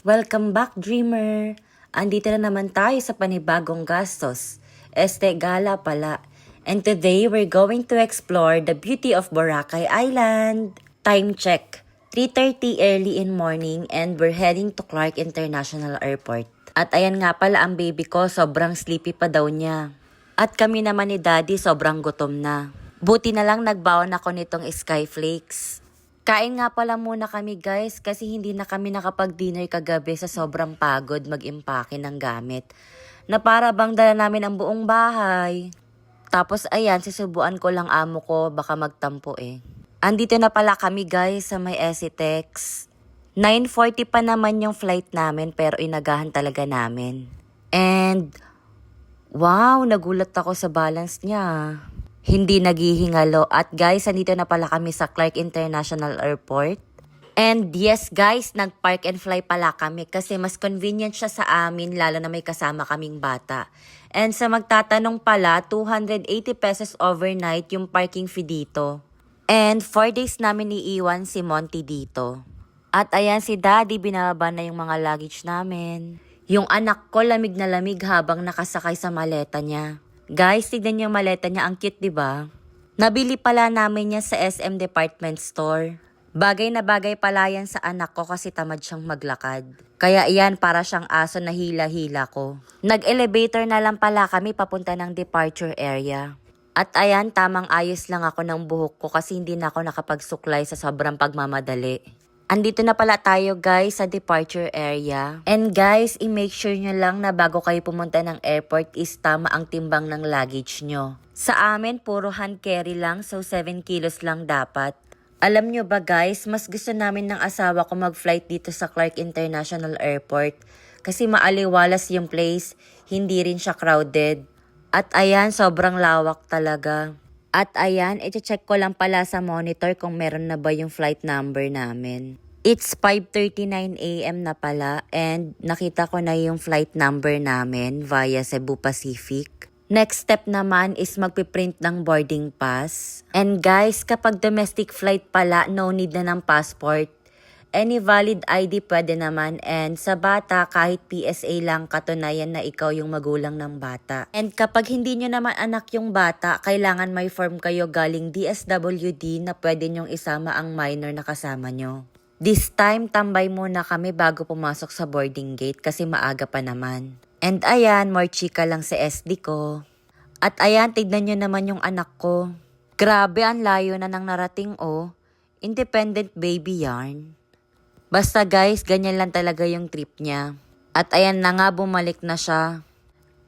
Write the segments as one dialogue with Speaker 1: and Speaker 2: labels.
Speaker 1: Welcome back, dreamer! Andito na naman tayo sa panibagong gastos. Gala pala. And today, we're going to explore the beauty of Boracay Island. Time check. 3:30 early in morning and we're heading to Clark International Airport. At ayan nga pala ang baby ko, sobrang sleepy pa daw niya. At kami naman ni Daddy sobrang gutom na. Buti na lang nagbaon ako nitong Skyflakes. Kain nga pala muna kami guys kasi hindi na kami nakapag-dinner kagabi sa sobrang pagod mag-impake ng gamit. Na para bang dala namin ang buong bahay. Tapos ayan, susubuan ko lang amo ko, baka magtampo eh. Andito na pala kami guys sa may Esitex. 9:40 pa naman yung flight namin pero inagahan talaga namin. And wow, nagulat ako sa balance niya. Hindi naghihingalo. At guys, andito na pala kami sa Clark International Airport. And yes guys, nag-park and fly pala kami kasi mas convenient siya sa amin lalo na may kasama kaming bata. And sa magtatanong pala, 280 pesos overnight yung parking fee dito. And 4 days namin iiwan si Monty dito. At ayan si Daddy, binababa na yung mga luggage namin. Yung anak ko lamig na lamig habang nakasakay sa maleta niya. Guys, tignan yung maleta niya, ang cute 'di ba? Nabili pala namin niya sa SM Department Store. Bagay na bagay pala yan sa anak ko kasi tamad siyang maglakad. Kaya iyan para siyang aso na hila-hila ko. Nag-elevator na lang pala kami papunta ng departure area. At ayan, tamang ayos lang ako ng buhok ko kasi hindi na ako nakapagsuklay sa sobrang pagmamadali. Andito na pala tayo guys sa departure area. And guys, i-make sure nyo lang na bago kayo pumunta ng airport is tama ang timbang ng luggage nyo. Sa amin, puro hand carry lang, so 7 kilos lang dapat. Alam nyo ba guys, mas gusto namin ng asawa ko mag-flight dito sa Clark International Airport. Kasi maaliwalas yung place, hindi rin siya crowded. At ayan, sobrang lawak talaga. At ayan, iti-check ko lang pala sa monitor kung meron na ba yung flight number namin. It's 5:39 AM na pala and nakita ko na yung flight number namin via Cebu Pacific. Next step naman is magpiprint ng boarding pass. And guys, kapag domestic flight pala, no need na ng passport. Any valid ID pwede naman and sa bata kahit PSA lang katunayan na ikaw yung magulang ng bata. And kapag hindi nyo naman anak yung bata, kailangan may form kayo galing DSWD na pwede nyong isama ang minor na kasama nyo. This time, tambay muna kami bago pumasok sa boarding gate kasi maaga pa naman. And ayan, more chika lang sa SD ko. At ayan, tignan nyo naman yung anak ko. Grabe, ang layo na nang narating oh. Independent baby yarn. Basta guys, ganyan lang talaga yung trip niya. At ayan na nga, bumalik na siya.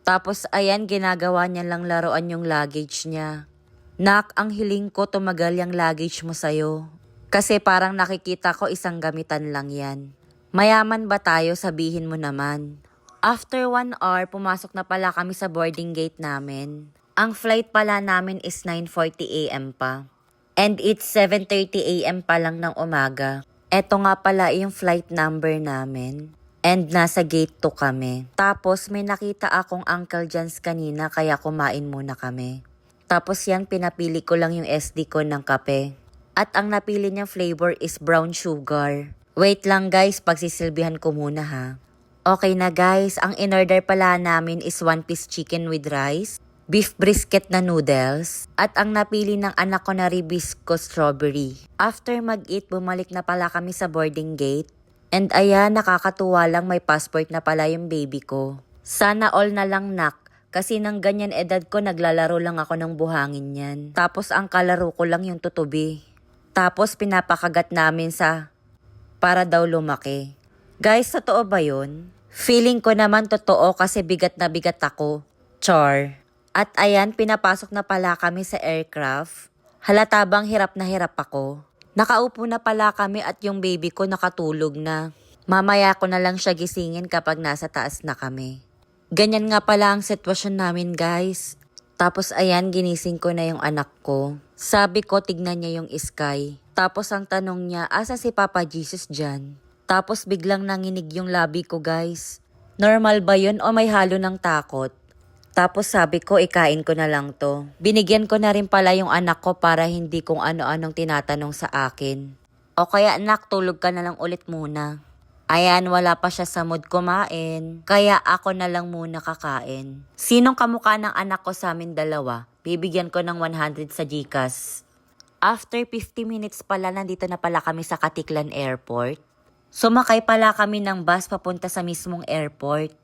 Speaker 1: Tapos ayan, ginagawa niya lang laruan yung luggage niya. Nak, ang hiling ko tumagal yung luggage mo sa'yo. Kasi parang nakikita ko isang gamitan lang yan. Mayaman ba tayo, sabihin mo naman. After 1 hour, pumasok na pala kami sa boarding gate namin. Ang flight pala namin is 9:40 AM pa. And it's 7:30 AM pa lang ng umaga. Eto nga pala yung flight number namin. And nasa gate 2 kami. Tapos may nakita akong Uncle John's kanina kaya kumain muna kami. Tapos yan pinapili ko lang yung SD ko ng kape. At ang napili niyang flavor is brown sugar. Wait lang guys, pagsisilbihan ko muna ha. Okay na guys, ang in-order pala namin is 1-piece chicken with rice, beef brisket na noodles, at ang napili ng anak ko na ribisco strawberry. After mag-eat, bumalik na pala kami sa boarding gate. And ayan, nakakatuwa lang may passport na pala yung baby ko. Sana all na lang nak, kasi nang ganyan edad ko naglalaro lang ako ng buhangin yan. Tapos ang kalaro ko lang yung tutubi. Tapos pinapakagat namin sa para daw lumaki. Guys, totoo ba yun? Feeling ko naman totoo kasi bigat na bigat ako. Char. At ayan, pinapasok na pala kami sa aircraft. Halata bang hirap na hirap ako? Nakaupo na pala kami at yung baby ko nakatulog na. Mamaya ko na lang siya gisingin kapag nasa taas na kami. Ganyan nga pala ang sitwasyon namin guys. Tapos ayan, ginising ko na yung anak ko. Sabi ko, tignan niya yung sky. Tapos ang tanong niya, asa si Papa Jesus dyan? Tapos biglang nanginig yung labi ko guys. Normal ba yun o may halo ng takot? Tapos sabi ko, ikain ko na lang to. Binigyan ko na rin pala yung anak ko para hindi kung ano-anong tinatanong sa akin. O kaya anak, tulog ka na lang ulit muna. Ayan, wala pa siya sa mood kumain. Kaya ako na lang muna kakain. Sinong kamukha ng anak ko sa amin dalawa? Bibigyan ko ng 100 sa GCash. After 50 minutes pala, nandito na pala kami sa Katiklan Airport. Sumakay pala kami ng bus papunta sa mismong airport.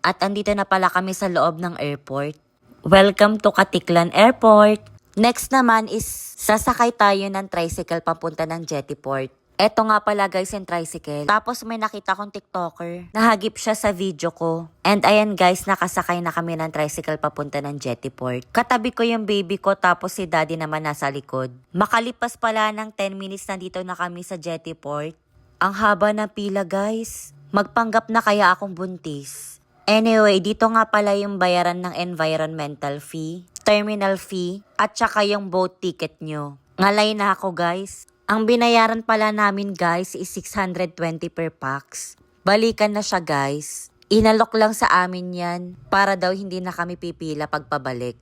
Speaker 1: At andito na pala kami sa loob ng airport. Welcome to Katiklan Airport. Next naman is sasakay tayo ng tricycle papunta ng Jettyport. Eto nga pala guys yung tricycle. Tapos may nakita kong TikToker. Nahagip siya sa video ko. And ayan guys, nakasakay na kami ng tricycle papunta ng Jettyport. Katabi ko yung baby ko tapos si daddy naman nasa likod. Makalipas pala ng 10 minutes nandito na kami sa Jettyport. Ang haba ng pila guys. Magpanggap na kaya akong buntis. Anyway, dito nga pala yung bayaran ng environmental fee, terminal fee, at saka yung boat ticket nyo. Ngalay na ako guys. Ang binayaran pala namin guys is 620 per pax. Balikan na siya guys. Inalok lang sa amin yan para daw hindi na kami pipila pagpabalik.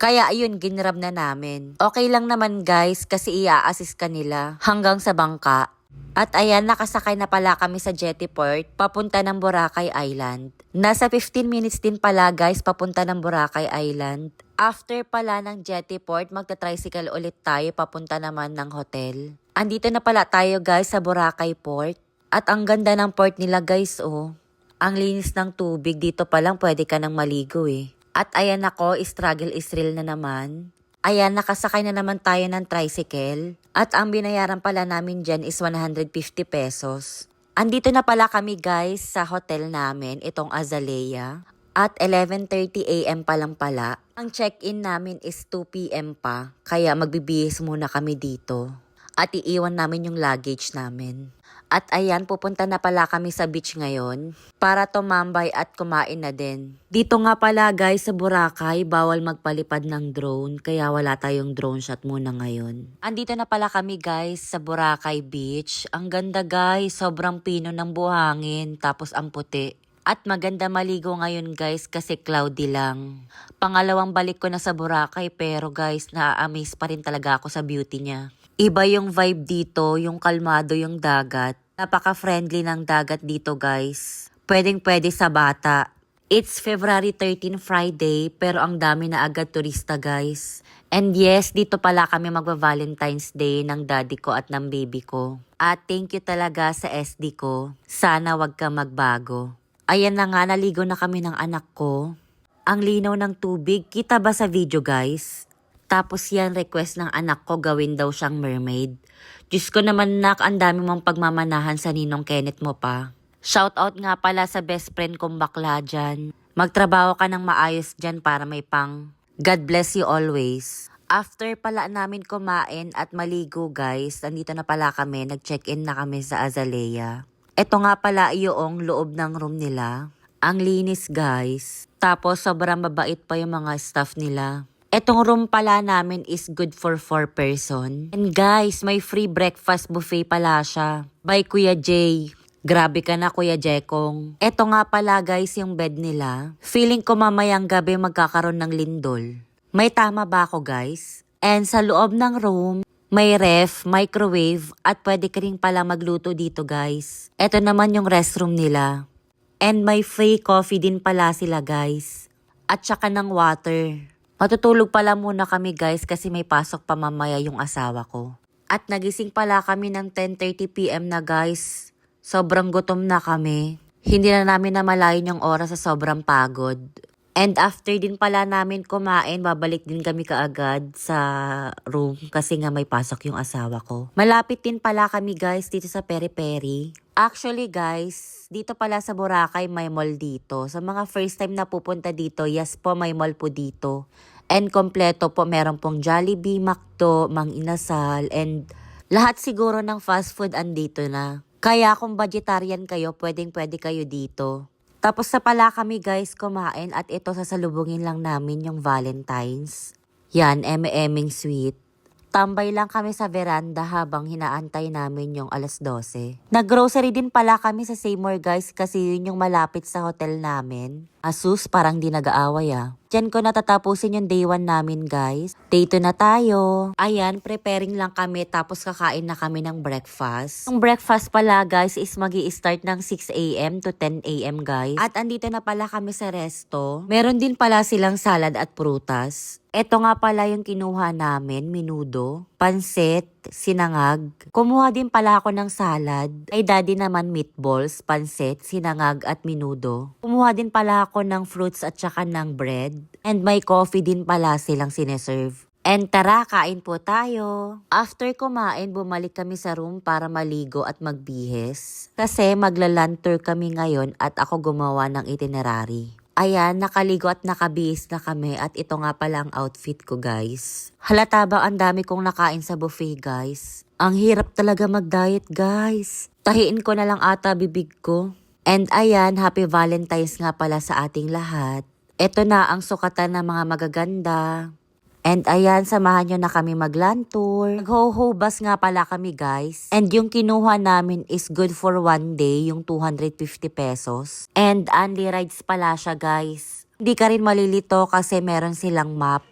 Speaker 1: Kaya ayun, ginrab na namin. Okay lang naman guys kasi i-assist ka nila hanggang sa bangka. At ayan, nakasakay na pala kami sa Jettyport papunta ng Boracay Island. Nasa 15 minutes din pala guys papunta ng Boracay Island. After pala ng Jettyport, magta-tricycle ulit tayo papunta naman ng hotel. Andito na pala tayo guys sa Boracay Port. At ang ganda ng port nila guys oh. Ang linis ng tubig, dito pa lang pwede ka nang maligo eh. At ayan ako, struggle is real na naman. Ayan, nakasakay na naman tayo ng tricycle. At ang binayaran pala namin dyan is 150 pesos. Andito na pala kami guys sa hotel namin, itong Azalea. At 11:30 AM pa lang pala. Ang check-in namin is 2 PM pa. Kaya magbibihis muna kami dito. At iiwan namin yung luggage namin. At ayan, pupunta na pala kami sa beach ngayon para tumambay at kumain na din. Dito nga pala guys sa Boracay, bawal magpalipad ng drone kaya wala tayong drone shot muna ngayon. Andito na pala kami guys sa Boracay Beach. Ang ganda guys, sobrang pino ng buhangin tapos ang puti. At maganda maligo ngayon guys kasi cloudy lang. Pangalawang balik ko na sa Boracay pero guys na-amaze pa rin talaga ako sa beauty niya. Iba yung vibe dito, yung kalmado yung dagat. Napaka-friendly ng dagat dito guys. Pwedeng-pwede sa bata. It's February 13 Friday pero ang dami na agad turista guys. And yes, dito pala kami magva-Valentine's Day ng daddy ko at ng baby ko. At thank you talaga sa SD ko. Sana wag ka magbago. Ayan na nga, naligo na kami ng anak ko. Ang linaw ng tubig, kita ba sa video guys? Tapos yan, request ng anak ko gawin daw siyang mermaid. Diyos ko naman nak, ang dami mong pagmamanahan sa ninong Kenneth mo pa. Shoutout nga pala sa best friend kong bakla dyan. Magtrabaho ka ng maayos dyan para may pang. God bless you always. After pala namin kumain at maligo guys, nandito na pala kami, nag-check-in na kami sa Azalea. Ito nga pala yung loob ng room nila. Ang linis guys. Tapos sobrang mabait pa yung mga staff nila. Etong room pala namin is good for 4 person. And guys, may free breakfast buffet pala siya. By Kuya Jay. Grabe ka na Kuya Jekong. Eto nga pala guys yung bed nila. Feeling ko mamayang gabi magkakaroon ng lindol. May tama ba ako guys? And sa loob ng room, may ref, microwave, at pwede ka rin pala magluto dito guys. Eto naman yung restroom nila. And may free coffee din pala sila guys. At saka ng water. Matutulog pala muna kami guys kasi may pasok pa mamaya yung asawa ko. At nagising pala kami ng 10:30 PM na guys. Sobrang gutom na kami. Hindi na namin namalayan yung oras sa sobrang pagod. And after din pala namin kumain, babalik din kami kaagad sa room kasi nga may pasok yung asawa ko. Malapit din pala kami guys dito sa Peri-Peri. Actually guys, dito pala sa Boracay may mall dito. Sa mga first time na pupunta dito, yes po may mall po dito. And kompleto po, meron pong Jollibee, McDo, Mang Inasal, and lahat siguro ng fast food andito na. Kaya kung vegetarian kayo, pwedeng-pwede kayo dito. Tapos sa pala kami guys kumain at ito sasalubungin lang namin yung Valentine's. Yan, eme-eming sweet. Tambay lang kami sa veranda habang hinaantay namin yung 12:00. Nag-grocery din pala kami sa Seymour guys kasi yun yung malapit sa hotel namin. Asus, parang di nag-aaway ah. dyan ko natatapusin yung day 1 namin guys. Day 2 na tayo. Ayan, preparing lang kami tapos kakain na kami ng breakfast. Yung breakfast pala guys is magi-start ng 6 a.m. to 10 a.m. guys. At andito na pala kami sa resto. Meron din pala silang salad at prutas. Ito nga pala yung kinuha namin, menudo, pansit, sinangag. Kumuha din pala ako ng salad. Kay daddy naman meatballs, pansit, sinangag at menudo. Kumuha din pala ako ng fruits at saka ng bread. And may coffee din pala silang sineserve. And tara, kain po tayo. After kumain, bumalik kami sa room para maligo at magbihis. Kasi magla-land tour kami ngayon at ako gumawa ng itinerary. Ayan, nakaligo at nakabihis na kami at ito nga pala ang outfit ko guys. Halata ba ang dami kong nakain sa buffet guys? Ang hirap talaga mag-diet guys. Tahiin ko na lang ata bibig ko. And ayan, happy Valentine's nga pala sa ating lahat. Ito na ang sukatan ng mga magaganda. And ayan, samahan nyo na kami mag-land tour. Nag-ho-hobas nga pala kami guys. And yung kinuha namin is good for 1 day, yung 250 pesos. And only rides pala siya guys. Hindi ka rin malilito kasi meron silang map.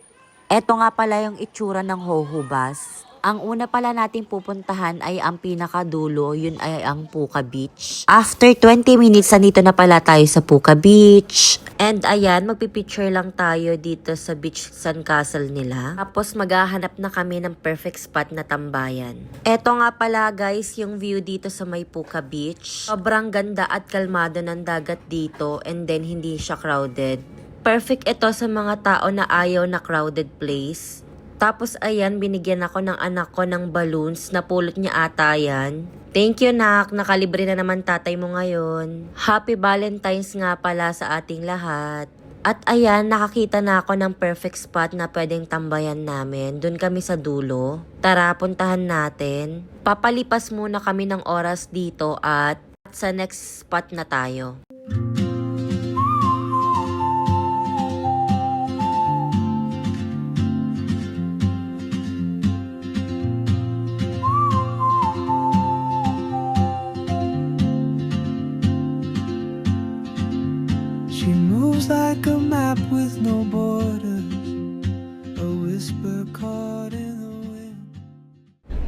Speaker 1: Eto nga pala yung itsura ng ho-hobas. Ang una pala nating pupuntahan ay ang pinakadulo, yun ay ang Puka Beach. After 20 minutes, nandito na pala tayo sa Puka Beach. And ayan, magpipicture lang tayo dito sa beach sandcastle nila. Tapos maghahanap na kami ng perfect spot na tambayan. Eto nga pala guys, yung view dito sa may Puka Beach. Sobrang ganda at kalmado ng dagat dito and then hindi siya crowded. Perfect ito sa mga tao na ayaw na crowded place. Tapos ayan, binigyan ako ng anak ko ng balloons. Napulot niya ata yan. Thank you nak, nakalibre na naman tatay mo ngayon. Happy Valentine's nga pala sa ating lahat. At ayan, nakakita na ako ng perfect spot na pwedeng tambayan namin. Doon kami sa dulo. Tara, puntahan natin. Papalipas muna kami ng oras dito at sa next spot na tayo.
Speaker 2: She moves like a map with no borders, a whisper caught in the wind.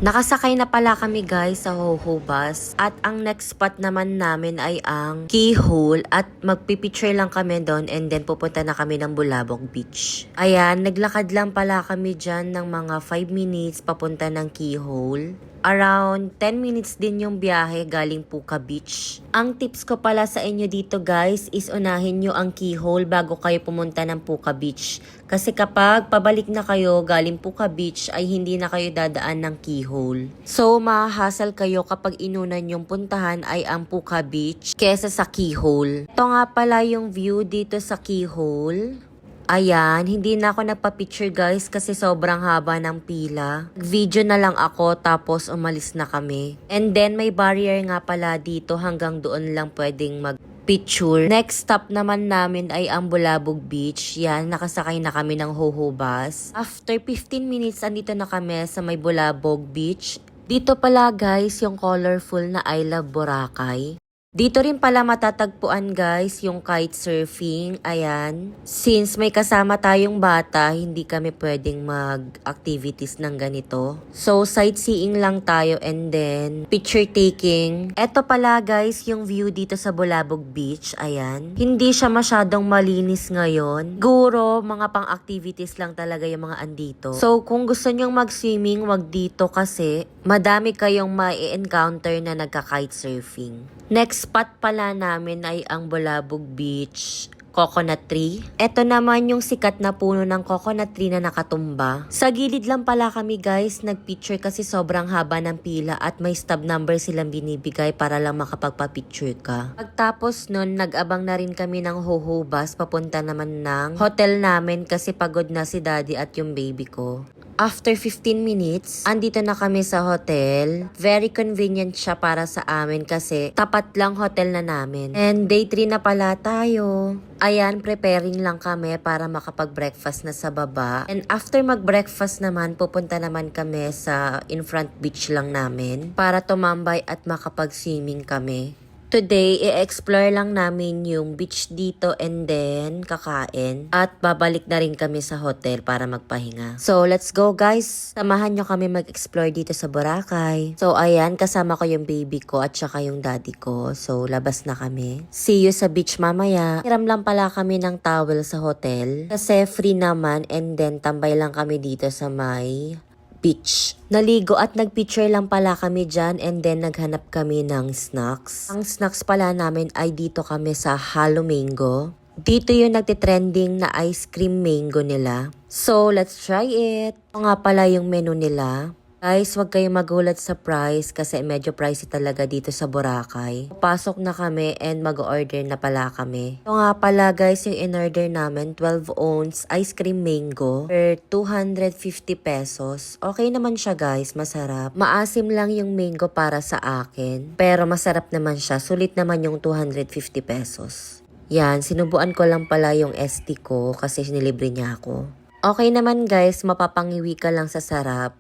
Speaker 1: Nakasakay na pala kami guys sa Ho-Ho Bus at ang next spot naman namin ay ang Keyhole at magpipicture lang kami doon and then pupunta na kami ng Bulabog Beach. Ayan, naglakad lang pala kami dyan ng mga 5 minutes papunta ng Keyhole. Around 10 minutes din yung biyahe galing Puka Beach. Ang tips ko pala sa inyo dito guys is unahin nyo ang Keyhole bago kayo pumunta ng Puka Beach. Kasi kapag pabalik na kayo galing Puka Beach ay hindi na kayo dadaan ng Keyhole. So mahasal kayo kapag inunan yung puntahan ay ang Puka Beach kesa sa Keyhole. Ito nga pala yung view dito sa Keyhole. Ayan, hindi na ako nagpa-picture guys kasi sobrang haba ng pila. Video na lang ako tapos umalis na kami. And then may barrier nga pala dito hanggang doon lang pwedeng mag-picture. Next stop naman namin ay ang Bulabog Beach. Yan, nakasakay na kami ng Ho-Ho Bus. After 15 minutes, andito na kami sa may Bulabog Beach. Dito pala guys yung colorful na I Love Boracay. Dito rin pala matatagpuan guys yung kite surfing, ayan. Since may kasama tayong bata, hindi kami pwedeng mag-activities ng ganito. So sightseeing lang tayo and then picture taking. Eto pala guys yung view dito sa Bulabog Beach, ayan. Hindi siya masyadong malinis ngayon. Siguro mga pang-activities lang talaga yung mga andito. So kung gusto nyong mag-swimming, wag dito kasi madami kayong ma-encounter na nagka-kite surfing. Next spot pala namin ay ang Bulabog Beach coconut tree. Ito naman yung sikat na puno ng coconut tree na nakatumba. Sa gilid lang pala kami guys, nagpicture kasi sobrang haba ng pila at may stop number silang binibigay para lang makapagpa-picture ka. Pagtapos nun, nag-abang na rin kami ng Ho-Ho Bus papunta naman ng hotel namin kasi pagod na si daddy at yung baby ko. After 15 minutes, andito na kami sa hotel. Very convenient siya para sa amin kasi tapat lang hotel na namin. And day 3 na pala tayo. Ayan, preparing lang kami para makapag-breakfast na sa baba. And after mag-breakfast naman, pupunta naman kami sa in front beach lang namin para tumambay at makapag-swimming kami. Today, i-explore lang namin yung beach dito and then kakain. At babalik na rin kami sa hotel para magpahinga. So, let's go guys! Samahan nyo kami mag-explore dito sa Boracay. So, ayan, kasama ko yung baby ko at saka yung daddy ko. So, labas na kami. See you sa beach mamaya. Hiram lang pala kami ng towel sa hotel. Kasi free naman and then tambay lang kami dito sa may beach. Naligo at nagpicture lang pala kami dyan and then naghanap kami ng snacks. Ang snacks pala namin ay dito kami sa Halo Mango. Dito yung nagtitrending na ice cream mango nila. So, let's try it. Ito nga pala yung menu nila. Guys, wag kayong magulat sa price kasi medyo pricey talaga dito sa Boracay. Pasok na kami and mag-order na pala kami. Ito nga pala guys, yung in-order namin, 12 ounce ice cream mango per 250 pesos. Okay naman siya guys, masarap. Maasim lang yung mango para sa akin. Pero masarap naman siya, sulit naman yung 250 pesos. Yan, sinubuan ko lang pala yung ST ko kasi nilibre niya ako. Okay naman guys, mapapangiwi ka lang sa sarap.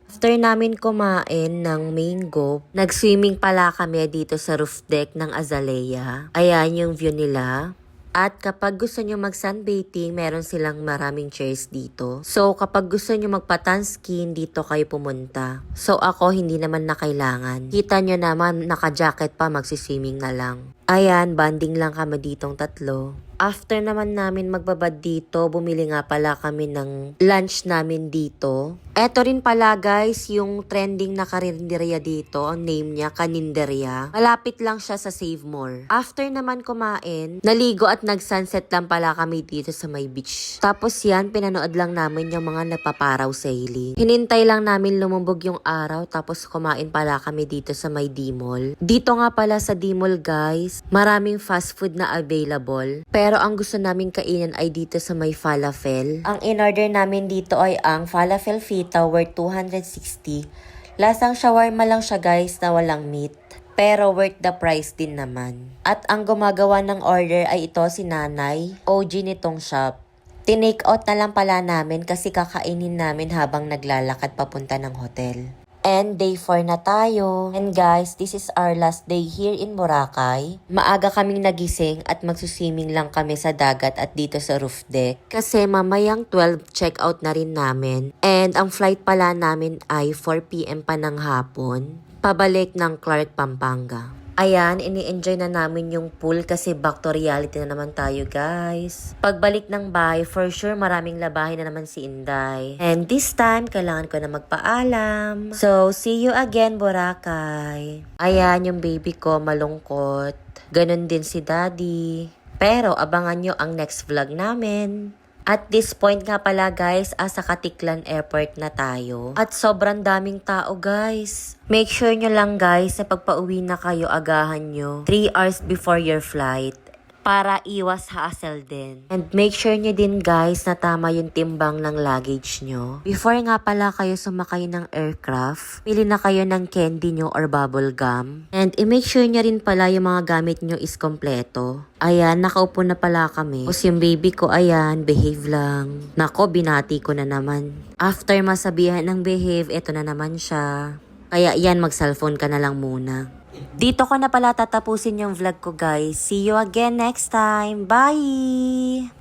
Speaker 1: After namin kumain ng mango, nag-swimming pala kami dito sa roof deck ng Azalea. Ayan yung view nila. At kapag gusto nyo mag-sunbathing, meron silang maraming chairs dito. So kapag gusto nyo magpa-tan skin, dito kayo pumunta. So ako hindi naman na kailangan. Kita nyo naman, naka-jacket pa, magsiswimming na lang. Ayan, banding lang kami ditong tatlo. After naman namin magbabad dito, bumili nga pala kami ng lunch namin dito. Eto rin pala guys, yung trending na karinderya dito, ang name niya, Kaninderya. Malapit lang siya sa Save More. After naman kumain, naligo at nag-sunset lang pala kami dito sa may beach. Tapos yan, pinanood lang namin yung mga napaparaw sailing. Hinintay lang namin lumubog yung araw, tapos kumain pala kami dito sa may D-Mall. Dito nga pala sa D-Mall guys, maraming fast food na available. Pero ang gusto namin kainin ay dito sa may falafel. Ang in-order namin dito ay ang falafel fita worth 260. Lasang shawarma lang siya guys na walang meat. Pero worth the price din naman. At ang gumagawa ng order ay ito si Nanay, OG nitong shop. Tinake out na lang pala namin kasi kakainin namin habang naglalakad papunta ng hotel. And day 4 na tayo. And guys, this is our last day here in Boracay. Maaga kaming nagising at magsuswimming lang kami sa dagat at dito sa roof deck. Kasi mamayang 12 check out na rin namin. And ang flight pala namin ay 4 PM pa ng hapon. Pabalik ng Clark, Pampanga. Ayan, ini-enjoy na namin yung pool kasi back to reality na naman tayo guys. Pagbalik ng bahay, for sure maraming labahin na naman si Inday. And this time, kailangan ko na magpaalam. So, see you again, Boracay. Ayan, yung baby ko malungkot. Ganon din si daddy. Pero abangan nyo ang next vlog namin. At this point nga pala guys, sa Katiklan Airport na tayo. At sobrang daming tao guys. Make sure nyo lang guys na pagpa-uwi na kayo, agahan nyo 3 hours before your flight. Para iwas hassle din. And make sure nyo din guys na tama yung timbang ng luggage nyo. Before nga pala kayo sumakay ng aircraft, pili na kayo ng candy nyo or bubble gum. And i-make sure nyo rin pala yung mga gamit nyo is kompleto. Ayan, nakaupo na pala kami. Tapos yung baby ko, ayan, behave lang. Nako, binati ko na naman. After masabihan ng behave, eto na naman siya. Kaya yan, mag-cellphone ka na lang muna. Dito ko na pala tatapusin yung vlog ko guys. See you again next time. Bye!